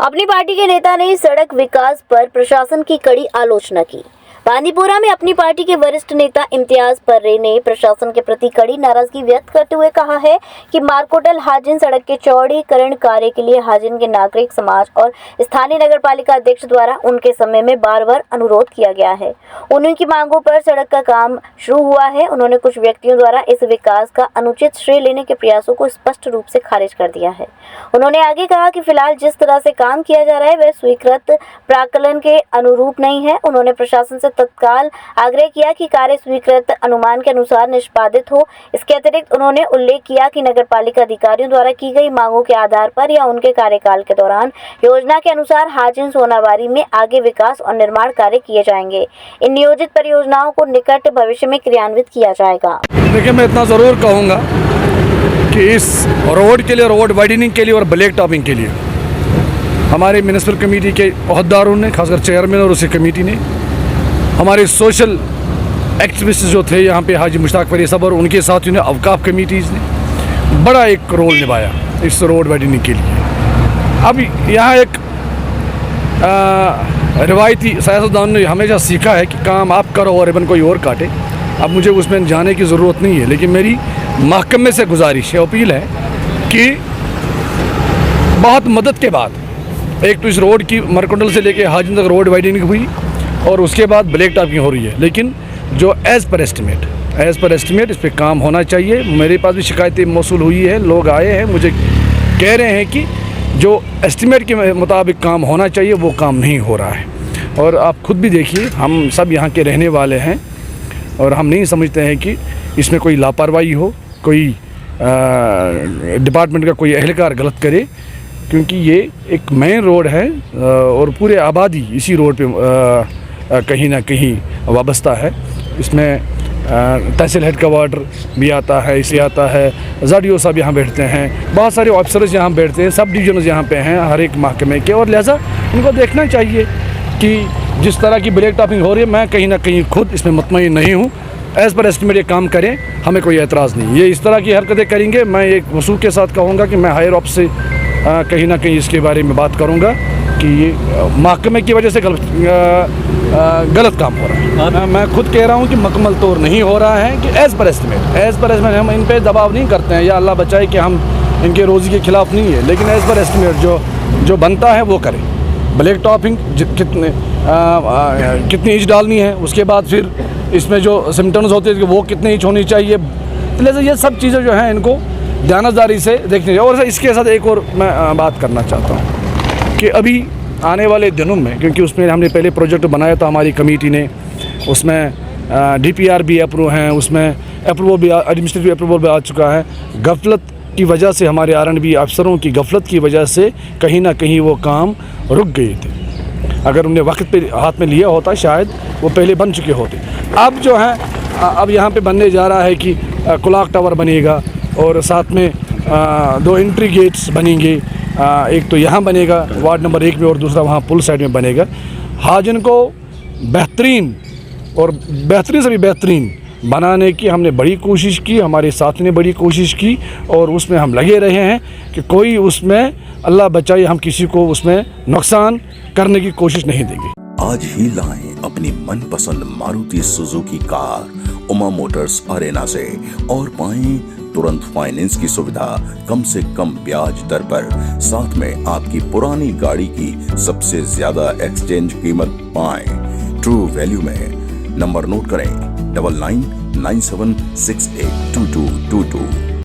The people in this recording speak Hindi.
अपनी पार्टी के नेता ने सड़क विकास पर प्रशासन की कड़ी आलोचना की। बांदीपुरा में अपनी पार्टी के वरिष्ठ नेता इम्तियाज पर्रे ने प्रशासन के प्रति कड़ी नाराजगी व्यक्त करते हुए कहा है कि मारकोटल हाजिन सड़क के चौड़ीकरण कार्य के लिए हाजिन के नागरिक समाज और स्थानीय नगर पालिका अध्यक्ष द्वारा उनके समय में बार-बार अनुरोध किया गया है। उन्हीं की मांगों पर सड़क का काम शुरू हुआ है। उन्होंने कुछ व्यक्तियों द्वारा इस विकास का अनुचित श्रेय लेने के प्रयासों को स्पष्ट रूप से खारिज कर दिया है। उन्होंने आगे कहा कि फिलहाल जिस तरह से काम किया जा रहा है वह स्वीकृत प्राक्कलन के अनुरूप नहीं है। उन्होंने प्रशासन से तत्काल आग्रह किया कि कार्य स्वीकृत अनुमान के अनुसार निष्पादित हो। इसके अतिरिक्त उन्होंने उल्लेख किया कि नगर पालिका अधिकारियों द्वारा की गई मांगों के आधार पर या उनके कार्यकाल के दौरान योजना के अनुसार हाजिन सोनावारी में आगे विकास और निर्माण कार्य किए जाएंगे। इन नियोजित परियोजनाओं को निकट भविष्य में क्रियान्वित किया जाएगा। देखिए, मैं इतना ज़रूर कहूँगा कि इस रोड के लिए, रोड वाइडनिंग के लिए और ब्लैक टॉपिंग के लिए हमारे म्यूनिसिपल कमेटी के अहदेदारों ने, खासकर चेयरमैन और उसी कमेटी ने, हमारे सोशल एक्टिविस्ट जो थे यहाँ पे हाजी मुश्ताक फरी साहब और उनके साथियों ने, अवकाफ कमेटीज़ ने बड़ा एक रोल निभाया इस रोड वाइडनिंग के लिए। अब यहाँ एक रिवायती सियासतदान ने हमेशा सीखा है कि काम आप करो और रिबन कोई और काटे। अब मुझे उसमें जाने की ज़रूरत नहीं है, लेकिन मेरी महकमे से गुजारिश है, अपील है कि बहुत मदद के बाद एक तो इस रोड की मरकुंडल से लेके हाजिन तक रोड वाइडनिंग हुई और उसके बाद ब्लैक टॉपिंग हो रही है, लेकिन जो एज़ पर एस्टिमेट इस पर काम होना चाहिए। मेरे पास भी शिकायतें मौसूल हुई है, लोग आए हैं मुझे कह रहे हैं कि जो एस्टिमेट के मुताबिक काम होना चाहिए वो काम नहीं हो रहा है। और आप खुद भी देखिए, हम सब यहाँ के रहने वाले हैं और हम नहीं समझते हैं कि इसमें कोई लापरवाही हो, कोई डिपार्टमेंट का कोई एहलकार गलत करे, क्योंकि ये एक मेन रोड है और पूरे आबादी इसी रोड पे कहीं ना कहीं वाबस्ता है। इसमें तहसील हेड का वार्डर भी आता है, इसे आता है, ज़ाडियो साहब यहाँ बैठते हैं, बहुत सारे ऑफिसर्स यहाँ बैठते हैं, सब डिवीजन यहाँ पे हैं हर एक महकमे के, और लिहाजा इनको देखना चाहिए कि जिस तरह की ब्लैक टॉपिंग हो रही है, मैं कहीं ना कहीं खुद इसमें मुतमईन नहीं हूँ। एज़ पर एस्टिमेट ये काम करें, हमें कोई एतराज़ नहीं। ये इस तरह की हरकतें करेंगे, मैं एक वसूख के साथ कहूँगा कि मैं हायर ऑफ से कहीं ना कहीं इसके बारे में बात करूँगा कि ये महकमे की वजह से गलत काम हो रहा है। मैं खुद कह रहा हूँ कि मुकम्मल तौर नहीं हो रहा है कि एज़ पर एस्टिमेट हम इन पे दबाव नहीं करते हैं, या अल्लाह बचाए कि हम इनके रोज़ी के ख़िलाफ़ नहीं है, लेकिन एज़ पर एस्टिमेट जो बनता है वो करें। ब्लैक टॉपिंग कितनी इंच डालनी है, उसके बाद फिर इसमें जो सिम्टम्स होते हैं वो कितनी इंच होनी चाहिए, तो ये सब चीज़ें जो हैं इनको ध्यानदारी से देखनी चाहिए। और इसके साथ एक और मैं बात करना चाहता हूँ कि अभी आने वाले दिनों में, क्योंकि उसमें हमने पहले प्रोजेक्ट बनाया था हमारी कमेटी ने, उसमें DPR भी अप्रूव हैं, उसमें अप्रूवल भी, एडमिनिस्ट्रेटिव अप्रूवल भी आ चुका है। गफलत की वजह से, हमारे R&B अफसरों की गफलत की वजह से कहीं ना कहीं वो काम रुक गए थे। अगर उन्हें वक्त पे हाथ में लिया होता शायद वो पहले बन चुके होते। अब जो है, अब यहाँ पे बनने जा रहा है कि क्लॉक टावर बनेगा और साथ में 2 एंट्री गेट्स बनेंगे। एक तो यहाँ बनेगा वार्ड नंबर 1 में और दूसरा वहाँ पुल साइड में बनेगा। हाजिन को बेहतरीन और बेहतरीन से भी बेहतरीन बनाने की हमने बड़ी कोशिश की, हमारे साथी ने बड़ी कोशिश की और उसमें हम लगे रहे हैं कि कोई उसमें, अल्लाह बचाए, हम किसी को उसमें नुकसान करने की कोशिश नहीं देंगे। आज ही लाएं अपनी मनपसंद Maruti Suzuki car Uma Motors Arena से और पाएं तुरंत फाइनेंस की सुविधा कम से कम ब्याज दर पर, साथ में आपकी पुरानी गाड़ी की सबसे ज्यादा एक्सचेंज कीमत पाएं ट्रू वैल्यू में। नंबर नोट करें 9997682222।